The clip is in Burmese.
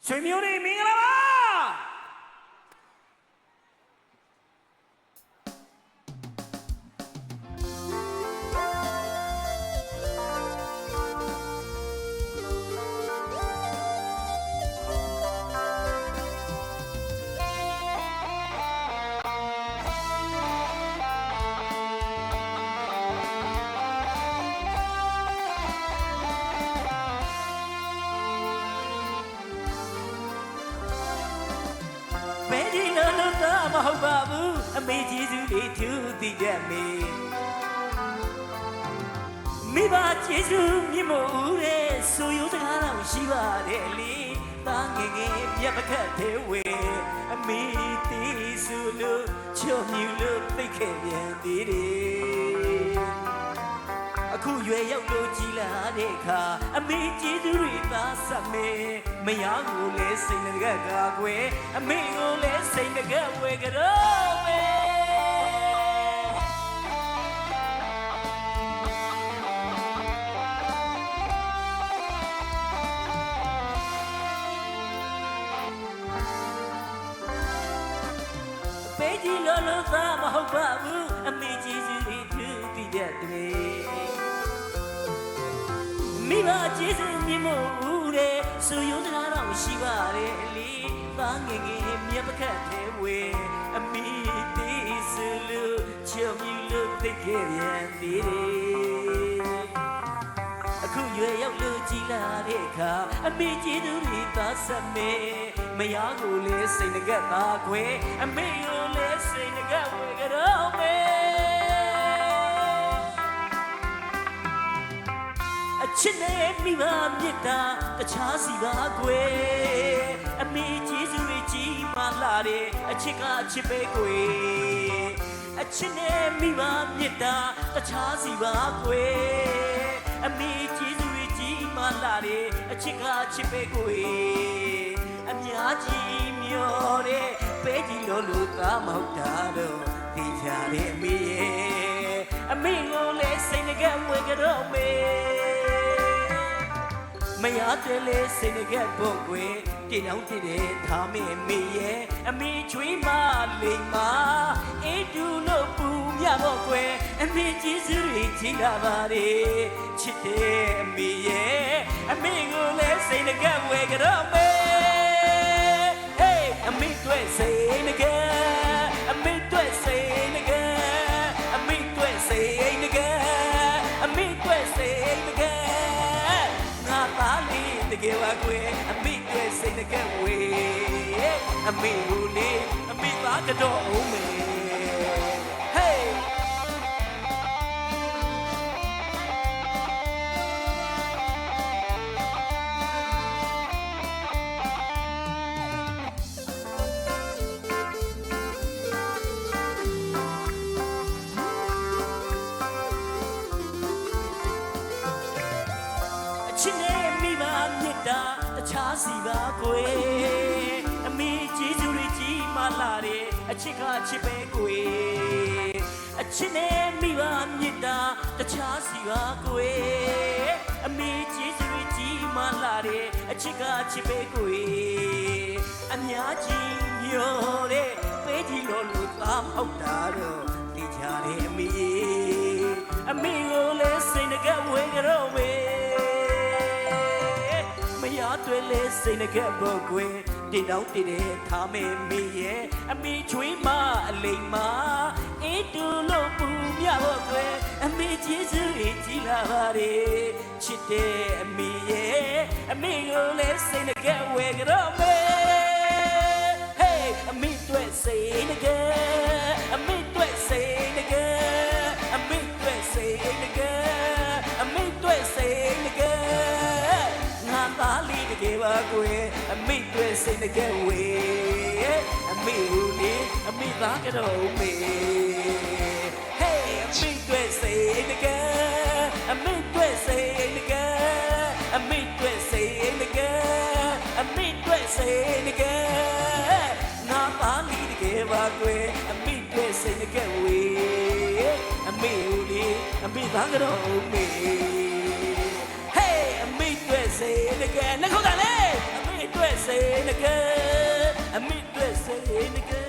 ဆွေမျိုးတွေမင်္ဂလာပါမဟုတ်ပါဘူးအမေကျေးဇူးတွေသူသိတတ်မေမိဘကျေးဇူးမြင့်မို့ဦးတဲ့ဆိုရိုးစကားတော့ရှိပါတယ်လေတာငယ်ငယ်ပြတ်ပခတ်သေးဝေအမေတီးစုလို့ချောမြူလို့သိခဲ့ပြန်သေးတယ်အခုရွယ်ရောက်လို့ကြီးလာတဲ့အခါအမေကျေးဇူးတွေသာဆက်မေမယားကိုလည်းစိတ်ငကကာကွယ်အမေကိုလည်းစိတ်ငကဝေကြတော့မေပေကြီးလောလောသားမဟုတ်ပါဘူးအမေကျေးဇူးတွေသူသိတတ်တယ်မိဘကျေးဇူးမြင့်မို့ဦးတဲ့ဆိုရုံးစကားတော့ရှိပါတယ်လေသားငယ်ငယ်မြတ်ပခတ်သေးဝေအမိတီးစလို့ချောမြူလို့သိခဲ့ပြန်သေးတယ်အခုရွယ်ရောက်လို့ကြီးလာတဲ့အခါအမိကျေးဇူးတွေသာဆက်မေမယားကိုလည်းစိတ်ငကသာခွဲအမေကိုလည်းစိတ်ငကဝေကြတော့မေချစ်နေမိဘမြတ်တာတခြားစီပါကွယ်အမေကျေးဇူးတွေကြီးမားလာတဲ့အချစ်ကအချစ်ပဲကွယ်အချစ်နေမိဘမြတ်တာတခြားစီပါကွယ်အမေကျေးဇူးတွေကြီးမားလာတဲ့အချစ်ကအချစ်ပဲကွယ်အများကြီးမျောတဲ့ပဲကြီးလို့လူသားမဟုတ်တာတော့သိကြတယ်အမေရဲ့အမေကိုလည်းစိတ်ငကဝေကြတော့မေမရတဲ့လေစိတ်ငကဖို့ကွယ်တင်အောင်တည်တဲ့ထားမေမေရဲ့အမေချွေးမလိမ္မာအေးတူလို့ပူမြဖို့ကွယ်အမေကျေးဇူးတွေကြီးလာပါတယ်ချစ်တဲ့အမေရဲ့အမေကိုလည်းစိတ်ငကဝေကြတော့မေဟေးအမေတွေ့စိတ်ငကအမေတွေ့စိတ်ငကအမေတွေ့စိတ်ငကအမေတွေ့စိတ်ငကတကယ်ပါကွယ်အမိတွေစိတ်တကယ်ဝေအမိကိုလေအမိသားကတော့အောင်မေဟေးချစ်နေမိဘမြတ်တာတခြားစီပါကွယ်အမေကျေးဇူးတွေကြီးမားလာတဲ့အချစ်ကအချစ်ပဲကွယ်အချစ်နေမိဘမြတ်တာတခြားစီပါကွယ်အမေကျေးဇူးတွေကြီးမားလာတဲ့အချစ်ကအချစ်ပဲကွယ်အများကြီးညိုတဲ့ပေးကြီးလို့လူသားမဟုတ်တာတော့သိကြတယ်အမေကိုလည်းစိတ်ငကဝေကြတော့မေမရတွေ့လေစိတ်ငကဖို့ကွယ်တင်တော့တည်တဲ့ထားမေမေရဲ့အမေချွေးမအလိမ္မာအေးတူလို့ပူမြဖို့ကွယ်အမေကျေးဇူးကြီးလာပါတယ်ချစ်တဲ့အမေရဲ့အမေကိုလည်းစိတ်ငကဝေကြတော့မေဟေးအမေတွေ့စိတ်ငကအမေတွေ့စိတ်ငကအမေတွေ့စိတ်ငကအမေတွေ့စိတ်ငကသားလေးတကယ်ပါကွယ်အမိတွေ့စိတ်တကယ်ဝေအမိကိုလေအမိသားကတော့မေဟေးအမိတွေ့စိတ်တကယ်အမိတွေ့စိတ်တကယ်အမိတွေ့စိတ်တကယ်အမိတွေ့စိတ်တကယ်ငါသားလေးတကယ်ပါကွယ်အမိတွေ့စိတ်တကယ်ဝေအမိကိုလေအမိသားကတော့မေဟေးအမိတွေ့စိတ်တကယ်နှခေါ်တာလေအမိတွေ့ စိတ်ငကဲအမိတွေ့စိတ်ငကဲ